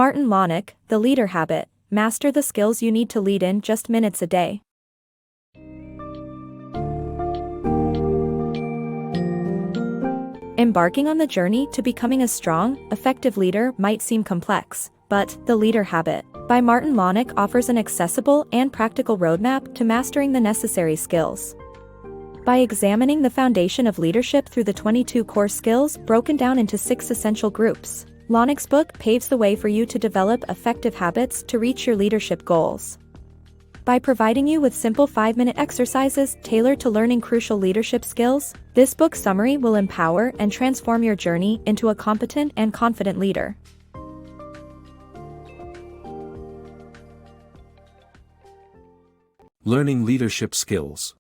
Martin Lanik, The Leader Habit. Master the skills you need to lead in just minutes a day. Embarking on the journey to becoming a strong, effective leader might seem complex, but The Leader Habit by Martin Lanik offers an accessible and practical roadmap to mastering the necessary skills. By examining the foundation of leadership through the 22 core skills broken down into 6 essential groups, Lanik's book paves the way for you to develop effective habits to reach your leadership goals. By providing you with simple 5-minute exercises tailored to learning crucial leadership skills, this book summary will empower and transform your journey into a competent and confident leader. Learning leadership skills.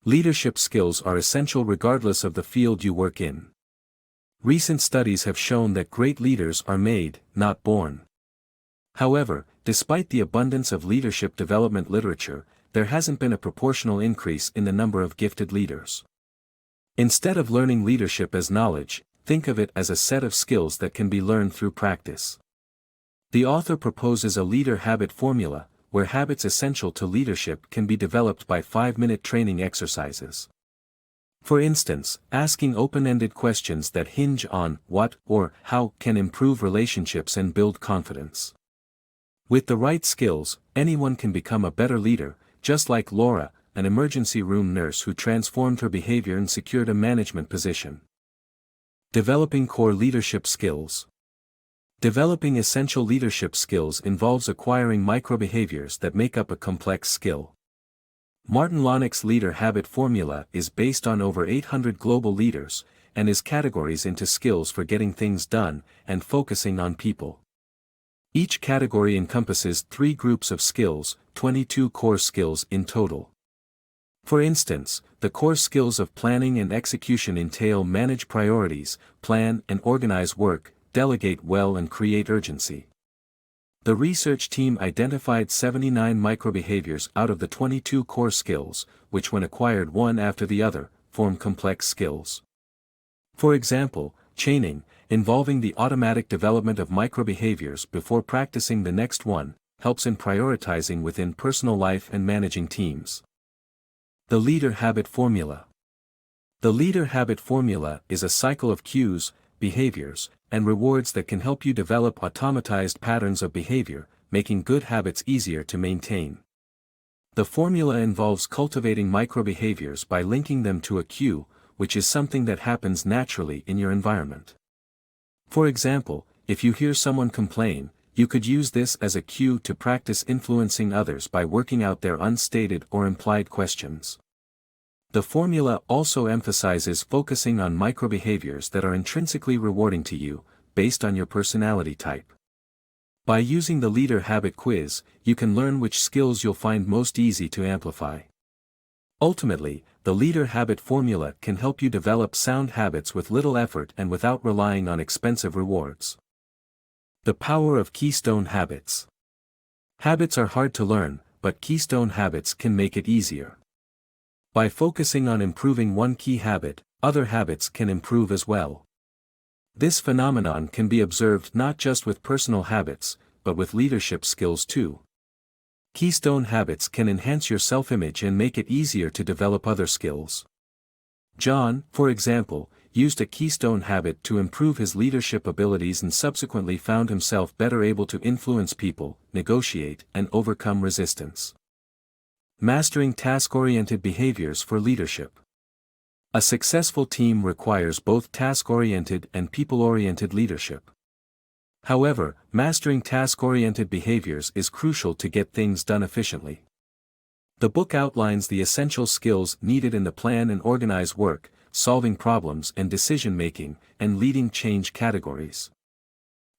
Leadership skills are essential regardless of the field you work in. Recent studies have shown that great leaders are made, not born. However, despite the abundance of leadership development literature, there hasn't been a proportional increase in the number of gifted leaders. Instead of learning leadership as knowledge, think of it as a set of skills that can be learned through practice. The author proposes a leader habit formula, where habits essential to leadership can be developed by 5-minute training exercises. For instance, asking open-ended questions that hinge on what or how can improve relationships and build confidence. With the right skills, anyone can become a better leader, just like Laura, an emergency room nurse who transformed her behavior and secured a management position. Developing core leadership skills. Developing essential leadership skills involves acquiring micro-behaviors that make up a complex skill. Martin Lanik's leader habit formula is based on over 800 global leaders, and is categories into skills for getting things done and focusing on people. Each category encompasses 3 groups of skills, 22 core skills in total. For instance, the core skills of planning and execution entail manage priorities, plan and organize work, delegate well and create urgency. The research team identified 79 microbehaviors out of the 22 core skills, which when acquired one after the other, form complex skills. For example, chaining, involving the automatic development of microbehaviors before practicing the next one, helps in prioritizing within personal life and managing teams. The leader habit formula. The leader habit formula is a cycle of cues, behaviors, and rewards that can help you develop automatized patterns of behavior, making good habits easier to maintain. The formula involves cultivating microbehaviors by linking them to a cue, which is something that happens naturally in your environment. For example, if you hear someone complain, you could use this as a cue to practice influencing others by working out their unstated or implied questions. The formula also emphasizes focusing on microbehaviors that are intrinsically rewarding to you, based on your personality type. By using the leader habit quiz, you can learn which skills you'll find most easy to amplify. Ultimately, the leader habit formula can help you develop sound habits with little effort and without relying on expensive rewards. The power of Keystone habits. Habits are hard to learn, but Keystone habits can make it easier. By focusing on improving one key habit, other habits can improve as well. This phenomenon can be observed not just with personal habits, but with leadership skills too. Keystone habits can enhance your self-image and make it easier to develop other skills. John, for example, used a Keystone habit to improve his leadership abilities and subsequently found himself better able to influence people, negotiate, and overcome resistance. Mastering task-oriented behaviors for leadership. A successful team requires both task-oriented and people-oriented leadership. However, mastering task-oriented behaviors is crucial to get things done efficiently. The book outlines the essential skills needed in the plan and organize work, solving problems and decision-making, and leading change categories.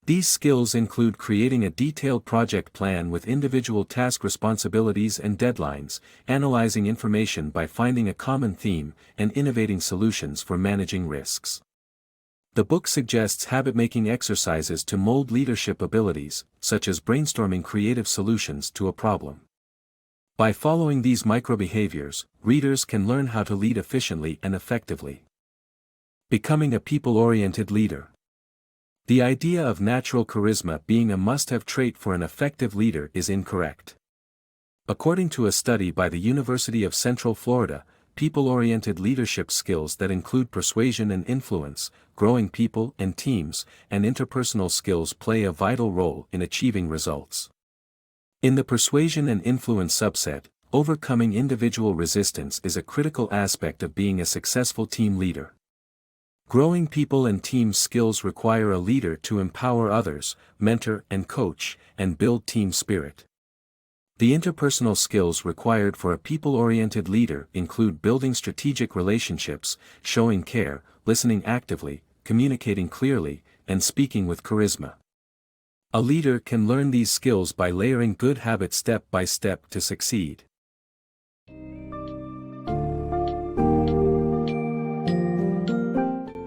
These skills include creating a detailed project plan with individual task responsibilities and deadlines, analyzing information by finding a common theme, and innovating solutions for managing risks. The book suggests habit-making exercises to mold leadership abilities, such as brainstorming creative solutions to a problem. By following these microbehaviors, readers can learn how to lead efficiently and effectively. Becoming a people-oriented leader. The idea of natural charisma being a must-have trait for an effective leader is incorrect. According to a study by the University of Central Florida, people-oriented leadership skills that include persuasion and influence, growing people and teams, and interpersonal skills play a vital role in achieving results. In the persuasion and influence subset, overcoming individual resistance is a critical aspect of being a successful team leader. Growing people and team skills require a leader to empower others, mentor and coach, and build team spirit. The interpersonal skills required for a people-oriented leader include building strategic relationships, showing care, listening actively, communicating clearly, and speaking with charisma. A leader can learn these skills by layering good habits step by step to succeed.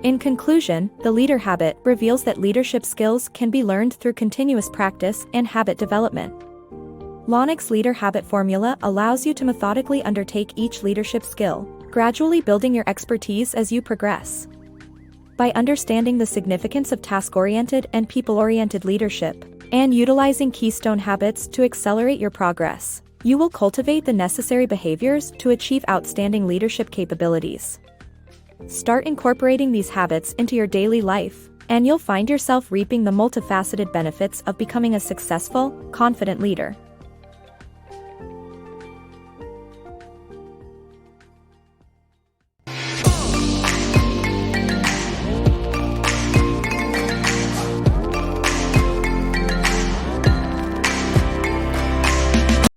In conclusion, the leader habit reveals that leadership skills can be learned through continuous practice and habit development. Lanik's leader habit formula allows you to methodically undertake each leadership skill, gradually building your expertise as you progress. By understanding the significance of task-oriented and people-oriented leadership, and utilizing Keystone habits to accelerate your progress, you will cultivate the necessary behaviors to achieve outstanding leadership capabilities. Start incorporating these habits into your daily life, and you'll find yourself reaping the multifaceted benefits of becoming a successful, confident leader.